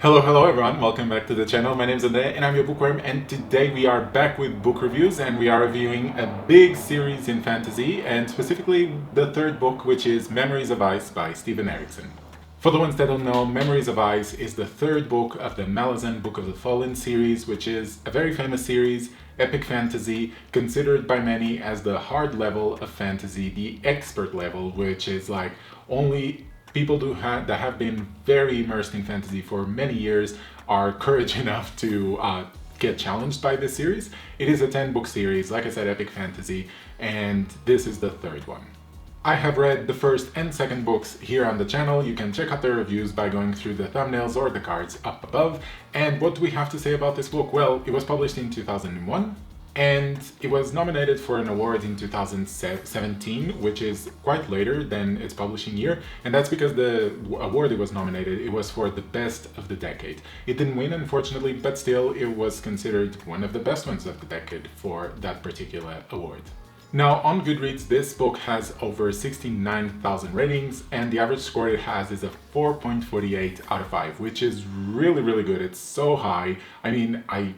Hello everyone, welcome back to the channel. My name is Andre and I'm your bookworm, and today we are back with book reviews and we are reviewing a big series in fantasy, and specifically the third book, which is Memories of Ice by Steven Erikson. For the ones that don't know, Memories of Ice is the third book of the Malazan Book of the Fallen series, which is a very famous series, epic fantasy, considered by many as the hard level of fantasy, the expert level, which is like only people that have been very immersed in fantasy for many years are courage enough to get challenged by this series. It is a 10-book series, like I said, epic fantasy, and this is the third one. I have read the first and second books here on the channel. You can check out the reviews by going through the thumbnails or the cards up above. And what do we have to say about this book? Well, it was published in 2001. And it was nominated for an award in 2017, which is quite later than its publishing year, and that's because the award it was nominated, it was for the best of the decade. It didn't win, unfortunately, but still it was considered one of the best ones of the decade for that particular award. Now, on Goodreads, this book has over 69,000 ratings, and the average score it has is a 4.48 out of 5, which is really good. It's so high. I mean, I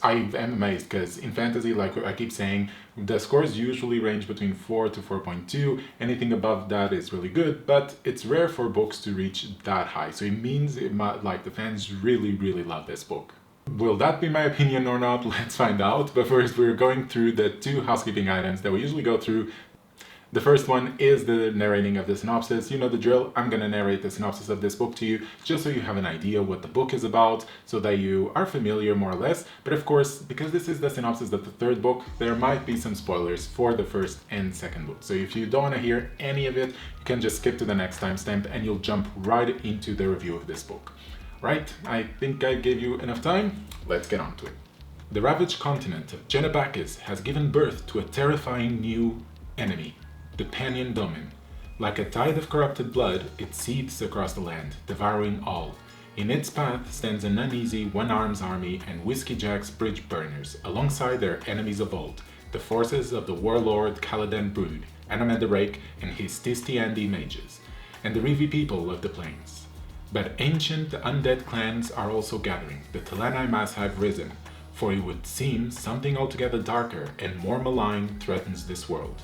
am amazed, because in fantasy, like I keep saying, the scores usually range between 4 to 4.2. Anything above that is really good, but it's rare for books to reach that high. So it means like the fans really love this book. Will that be my opinion or not? Let's find out. But first, we're going through the two housekeeping items that we usually go through. The first one is the narrating of the synopsis. You know the drill. I'm going to narrate the synopsis of this book to you just so you have an idea what the book is about, so that you are familiar more or less. But of course, because this is the synopsis of the third book, there might be some spoilers for the first and second book. So if you don't want to hear any of it, you can just skip to the next timestamp and you'll jump right into the review of this book. Right, I think I gave you enough time. Let's get on to it. The ravaged continent of Genebakis has given birth to a terrifying new enemy, the Panion Domin. Like a tide of corrupted blood, it seethes across the land, devouring all. In its path stands an uneasy one-armed army and Whiskey Jack's bridge burners, alongside their enemies of old, the forces of the warlord Caladan Brood, Anamanda Rake and his Tisty Andy mages, and the Revi people of the plains. But ancient undead clans are also gathering, the Telanai mass have risen, for it would seem something altogether darker and more malign threatens this world.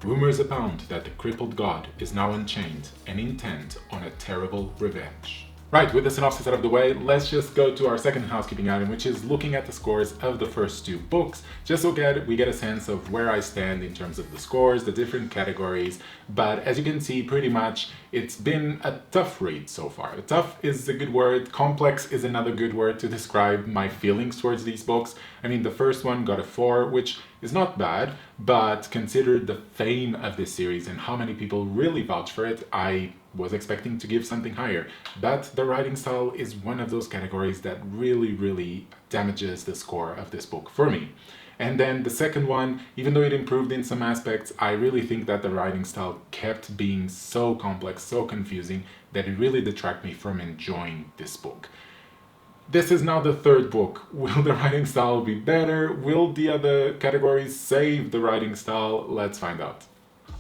Rumors abound that the crippled god is now unchained and intent on a terrible revenge. Right, with the synopsis out of the way, let's just go to our second housekeeping item, which is looking at the scores of the first two books, just so we get a sense of where I stand in terms of the scores, the different categories. But as you can see, pretty much it's been a tough read so far. Tough is a good word, complex is another good word to describe my feelings towards these books. I mean, the first one got a 4, which is not bad, but considered the fame of this series and how many people really vouch for it, I was expecting to give something higher. But the writing style is one of those categories that really damages the score of this book for me. And then the second one, even though it improved in some aspects, I really think that the writing style kept being so complex, so confusing, that it really detracted me from enjoying this book. This is now the third book. Will the writing style be better? Will the other categories save the writing style? Let's find out.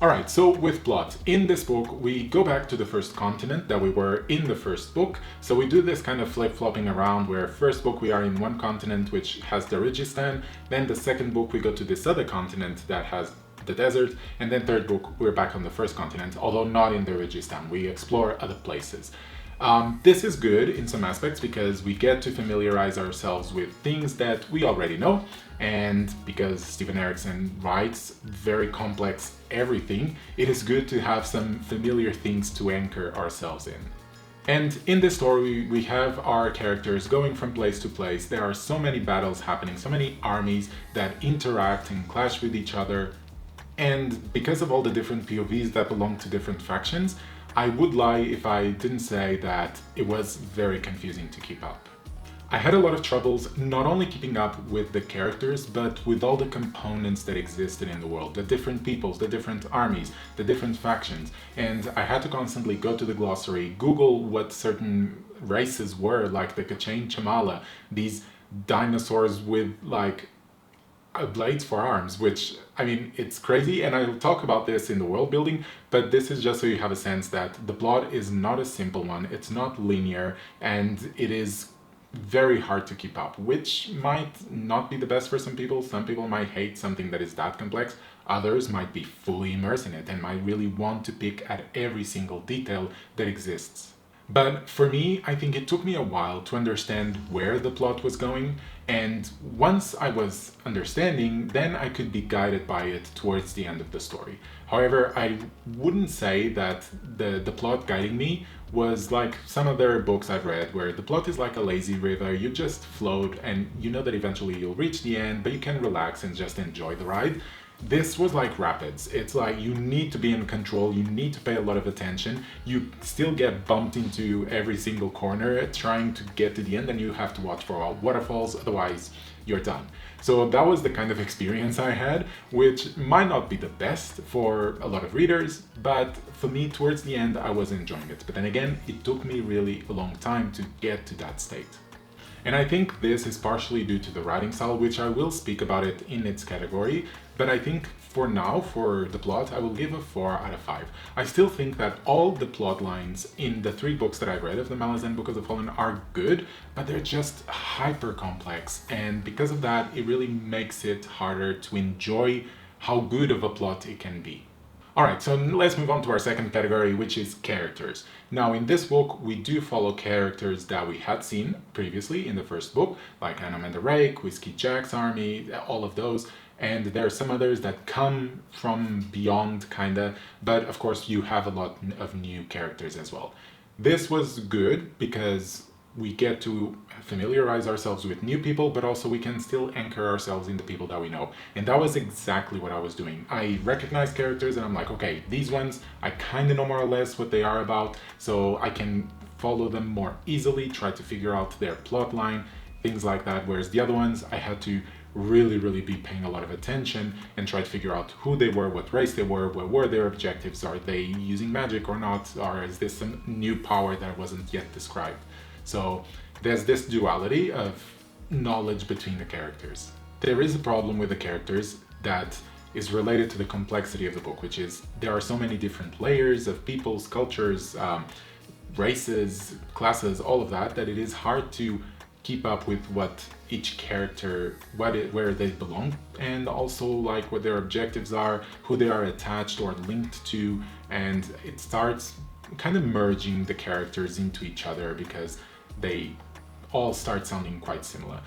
Alright, so with plot. In this book, we go back to the first continent that we were in the first book. So we do this kind of flip-flopping around, where first book we are in one continent which has the Registan, then the second book we go to this other continent that has the desert, and then third book we're back on the first continent, although not in the Registan. We explore other places. This is good in some aspects because we get to familiarize ourselves with things that we already know, and because Steven Erikson writes very complex everything, it is good to have some familiar things to anchor ourselves in. And in this story, we have our characters going from place to place. There are so many battles happening, so many armies that interact and clash with each other, and because of all the different POVs that belong to different factions, I would lie if I didn't say that it was very confusing to keep up. I had a lot of troubles not only keeping up with the characters, but with all the components that existed in the world, the different peoples, the different armies, the different factions, and I had to constantly go to the glossary, Google what certain races were, like the Kachain Chamala, these dinosaurs with like blades for arms, which, I mean, it's crazy, and I'll talk about this in the world building, but this is just so you have a sense that the plot is not a simple one, it's not linear, and it is very hard to keep up, which might not be the best for some people. Some people might hate something that is that complex, others might be fully immersed in it and might really want to pick at every single detail that exists. But for me, I think it took me a while to understand where the plot was going, and once I was understanding, then I could be guided by it towards the end of the story. However, I wouldn't say that the plot guiding me was like some other books I've read where the plot is like a lazy river, you just float and you know that eventually you'll reach the end, but you can relax and just enjoy the ride. This was like rapids. It's like you need to be in control, you need to pay a lot of attention, you still get bumped into every single corner trying to get to the end, and you have to watch for waterfalls, otherwise you're done. So that was the kind of experience I had, which might not be the best for a lot of readers, but for me towards the end I was enjoying it. But then again, it took me really a long time to get to that state. And I think this is partially due to the writing style, which I will speak about it in its category, but I think for now, for the plot, I will give a 4 out of 5. I still think that all the plot lines in the 3 books that I've read of the Malazan Book of the Fallen are good, but they're just hyper complex, and because of that, it really makes it harder to enjoy how good of a plot it can be. Alright, so let's move on to our second category, which is characters. Now, in this book, we do follow characters that we had seen previously in the first book, like Anam and the Rake, Whiskey Jack's army, all of those, and there are some others that come from beyond, kinda, but of course you have a lot of new characters as well. This was good because we get to familiarize ourselves with new people, but also we can still anchor ourselves in the people that we know. And that was exactly what I was doing. I recognize characters and I'm like, okay, these ones, I kind of know more or less what they are about, so I can follow them more easily, try to figure out their plot line, things like that. Whereas the other ones, I had to really be paying a lot of attention and try to figure out who they were, what race they were, what were their objectives, are they using magic or not, or is this some new power that wasn't yet described. So there's this duality of knowledge between the characters. There is a problem with the characters that is related to the complexity of the book, which is there are so many different layers of peoples, cultures, races, classes, all of that, that it is hard to keep up with what each character, where they belong, and also like what their objectives are, who they are attached or linked to, and it starts kind of merging the characters into each other because they all start sounding quite similar.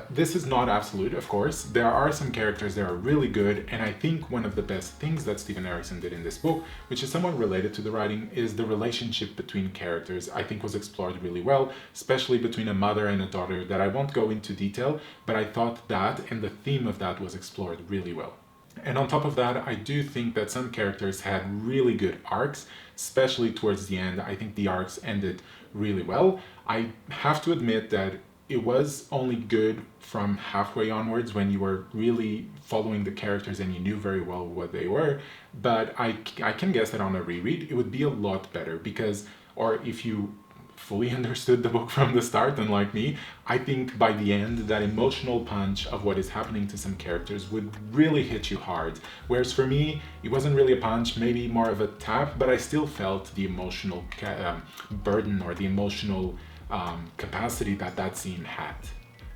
This is not absolute, of course. There are some characters that are really good, and I think one of the best things that Steven Erikson did in this book, which is somewhat related to the writing, is the relationship between characters. I think was explored really well, especially between a mother and a daughter that I won't go into detail, but I thought that and the theme of that was explored really well. And on top of that, I do think that some characters had really good arcs, especially towards the end. I think the arcs ended really well. I have to admit that it was only good from halfway onwards when you were really following the characters and you knew very well what they were, but I can guess that on a reread it would be a lot better because, or if you fully understood the book from the start, unlike me, I think by the end that emotional punch of what is happening to some characters would really hit you hard. Whereas for me, it wasn't really a punch, maybe more of a tap, but I still felt the emotional burden or the emotional capacity that scene had.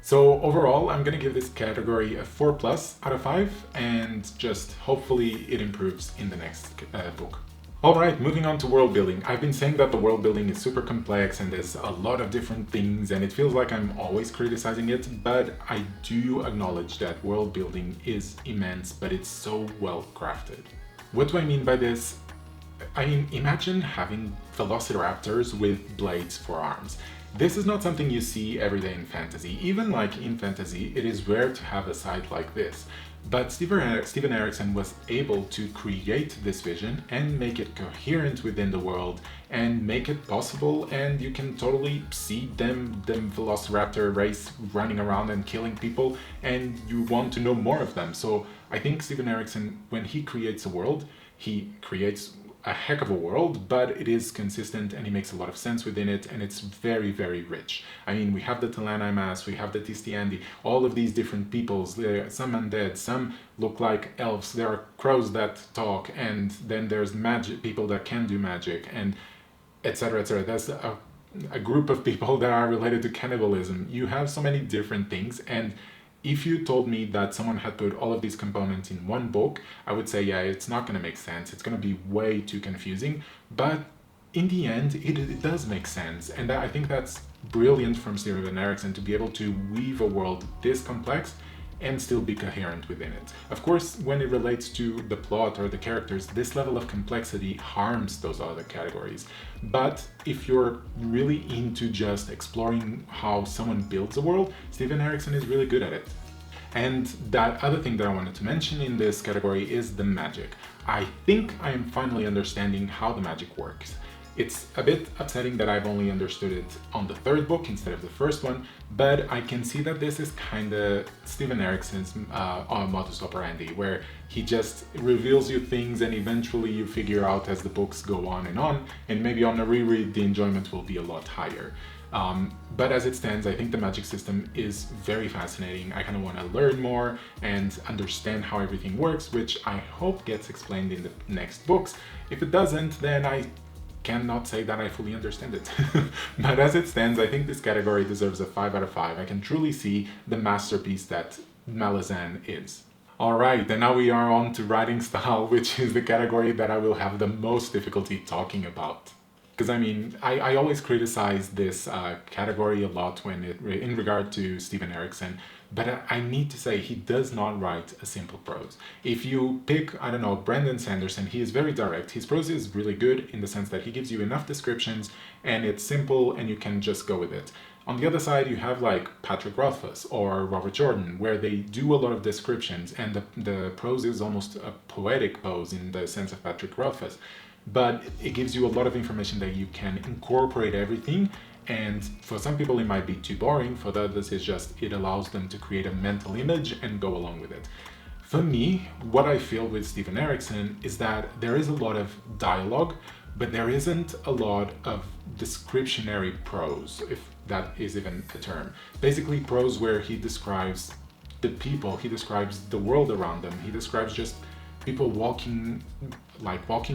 So overall, I'm gonna give this category a 4+ out of 5, and just hopefully it improves in the next book. Alright, moving on to world building. I've been saying that the world building is super complex and there's a lot of different things and it feels like I'm always criticizing it, but I do acknowledge that world building is immense, but it's so well crafted. What do I mean by this? I mean, imagine having velociraptors with blades for arms. This is not something you see every day in fantasy. Even like in fantasy, it is rare to have a site like this. But Steven Erikson was able to create this vision and make it coherent within the world and make it possible, and you can totally see them velociraptor race running around and killing people, and you want to know more of them. So I think Steven Erikson, when he creates a world, he creates a heck of a world, but it is consistent and it makes a lot of sense within it, and it's very, very rich. I mean, we have the Talanai Mass, we have the Tistiandi, all of these different peoples, some undead, some look like elves, there are crows that talk, and then there's magic, people that can do magic, and etc., etc. There's a group of people that are related to cannibalism. You have so many different things, and if you told me that someone had put all of these components in one book, I would say, yeah, it's not going to make sense. It's going to be way too confusing. But in the end, it does make sense. And I think that's brilliant from Steven Erikson to be able to weave a world this complex and still be coherent within it. Of course, when it relates to the plot or the characters, this level of complexity harms those other categories. But if you're really into just exploring how someone builds a world, Steven Erikson is really good at it. And that other thing that I wanted to mention in this category is the magic. I think I am finally understanding how the magic works. It's a bit upsetting that I've only understood it on the third book instead of the first one, but I can see that this is kind of Steven Erikson's modus operandi, where he just reveals you things and eventually you figure out as the books go on, and maybe on a reread the enjoyment will be a lot higher. But as it stands, I think the magic system is very fascinating. I kind of want to learn more and understand how everything works, which I hope gets explained in the next books. If it doesn't, then I cannot say that I fully understand it. But as it stands, I think this category deserves a 5 out of 5. I can truly see the masterpiece that Malazan is. Alright, and now we are on to writing style, which is the category that I will have the most difficulty talking about. Because I mean, I always criticize this category a lot in regard to Steven Erikson, but I need to say he does not write a simple prose. If you pick, I don't know, Brandon Sanderson, he is very direct. His prose is really good in the sense that he gives you enough descriptions and it's simple and you can just go with it. On the other side, you have like Patrick Rothfuss or Robert Jordan, where they do a lot of descriptions and the prose is almost a poetic prose in the sense of Patrick Rothfuss. But it gives you a lot of information that you can incorporate everything, and for some people it might be too boring, for the others it's just, it allows them to create a mental image and go along with it. For me, what I feel with Steven Erikson is that there is a lot of dialogue, but there isn't a lot of descriptionary prose, if that is even a term. Basically prose where he describes the people, he describes the world around them, he describes just people walking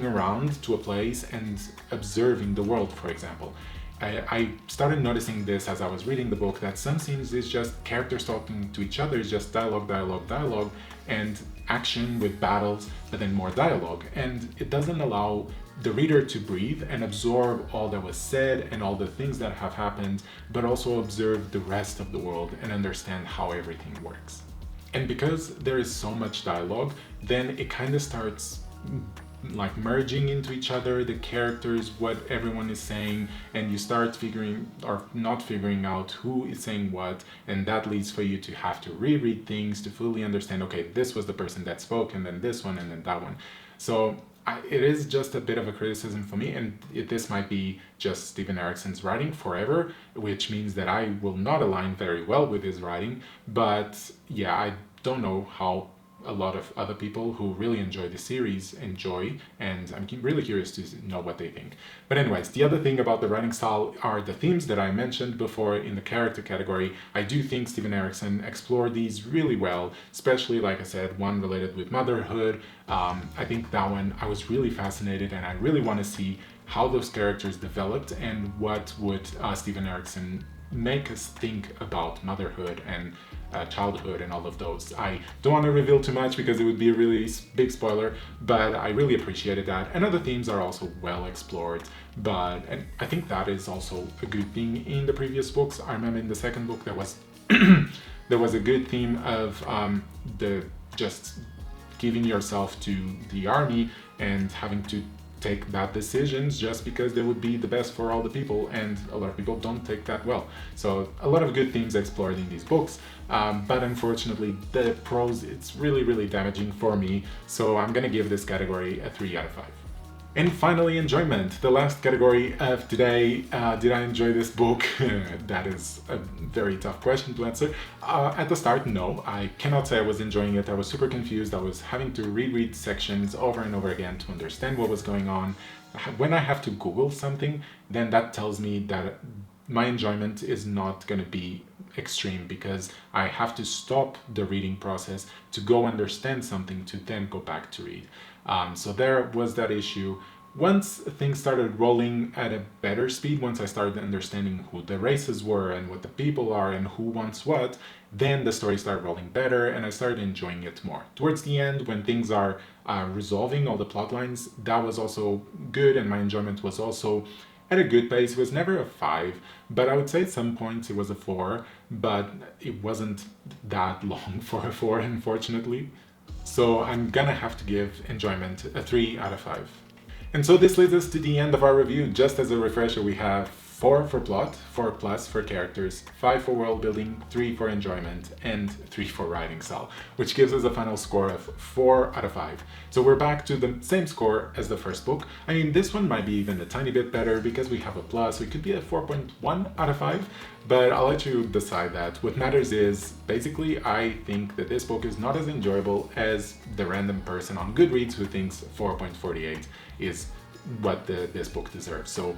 around to a place and observing the world, for example. I started noticing this as I was reading the book, that some scenes is just characters talking to each other, it's just dialogue, and action with battles, but then more dialogue. And it doesn't allow the reader to breathe and absorb all that was said and all the things that have happened, but also observe the rest of the world and understand how everything works. And because there is so much dialogue, then it kind of starts like merging into each other, the characters, what everyone is saying, and you start figuring or not figuring out who is saying what, and that leads for you to have to reread things to fully understand, okay, this was the person that spoke, and then this one, and then that one. So it is just a bit of a criticism for me, and this might be just Steven Erikson's writing forever, which means that I will not align very well with his writing, but yeah, I don't know how a lot of other people who really enjoy the series enjoy, and I'm really curious to know what they think. But anyways, the other thing about the writing style are the themes that I mentioned before in the character category. I do think Steven Erikson explored these really well, especially, like I said, one related with motherhood. I think that one I was really fascinated, and I really want to see how those characters developed and what would Steven Erikson make us think about motherhood and childhood and all of those. I don't want to reveal too much because it would be a really big spoiler, but I really appreciated that. And other themes are also well explored, and I think that is also a good thing in the previous books. I remember in the second book there was there was a good theme of the just giving yourself to the army and having to take bad decisions just because they would be the best for all the people, and a lot of people don't take that well. So a lot of good themes explored in these books, but unfortunately the prose, it's really damaging for me, so I'm gonna give this category a 3 out of 5. And finally, enjoyment, the last category of today. Did I enjoy this book? That is a very tough question to answer. At the start, no, I cannot say I was enjoying it. I was super confused. I was having to reread sections over and over again to understand what was going on. When I have to Google something, then that tells me that my enjoyment is not going to be extreme, because I have to stop the reading process to go understand something to then go back to read. So there was that issue. Once things started rolling at a better speed, once I started understanding who the races were and what the people are and who wants what, then the story started rolling better and I started enjoying it more. Towards the end, when things are resolving all the plot lines, that was also good, and my enjoyment was also at a good pace. It was never a 5, but I would say at some points it was a 4, but it wasn't that long for a 4, unfortunately. So I'm gonna have to give enjoyment a 3 out of 5. And so this leads us to the end of our review. Just as a refresher, we have 4 for plot, 4 plus for characters, 5 for world building, 3 for enjoyment, and 3 for writing style, which gives us a final score of 4 out of 5. So we're back to the same score as the first book. I mean, this one might be even a tiny bit better because we have a plus, so it could be a 4.1 out of 5, but I'll let you decide that. What matters is, basically, I think that this book is not as enjoyable as the random person on Goodreads who thinks 4.48 is what this book deserves. So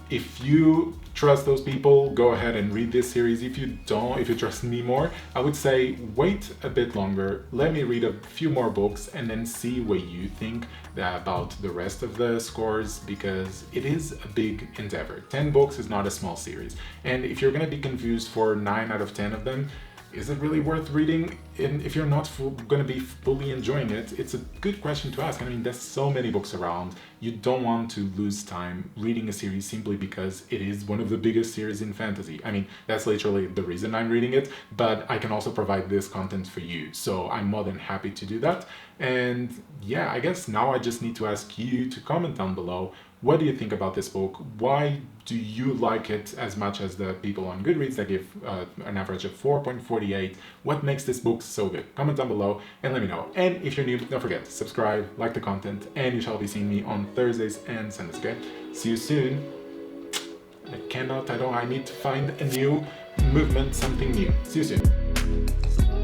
if you trust those people, go ahead and read this series. If you don't, if you trust me more, I would say wait a bit longer, let me read a few more books, and then see what you think about the rest of the scores, because it is a big endeavor. 10 books is not a small series. And if you're gonna be confused for 9 out of 10 of them, is it really worth reading? And if you're not going to be fully enjoying it, it's a good question to ask. I mean, there's so many books around. You don't want to lose time reading a series simply because it is one of the biggest series in fantasy. I mean, that's literally the reason I'm reading it, but I can also provide this content for you. So I'm more than happy to do that. And yeah, I guess now I just need to ask you to comment down below. What do you think about this book? Why do you like it as much as the people on Goodreads that give an average of 4.48? What makes this book so good? Comment down below and let me know. And if you're new, don't forget to subscribe, like the content, and you shall be seeing me on Thursdays and Sundays, okay? See you soon. I need to find a new movement, something new. See you soon.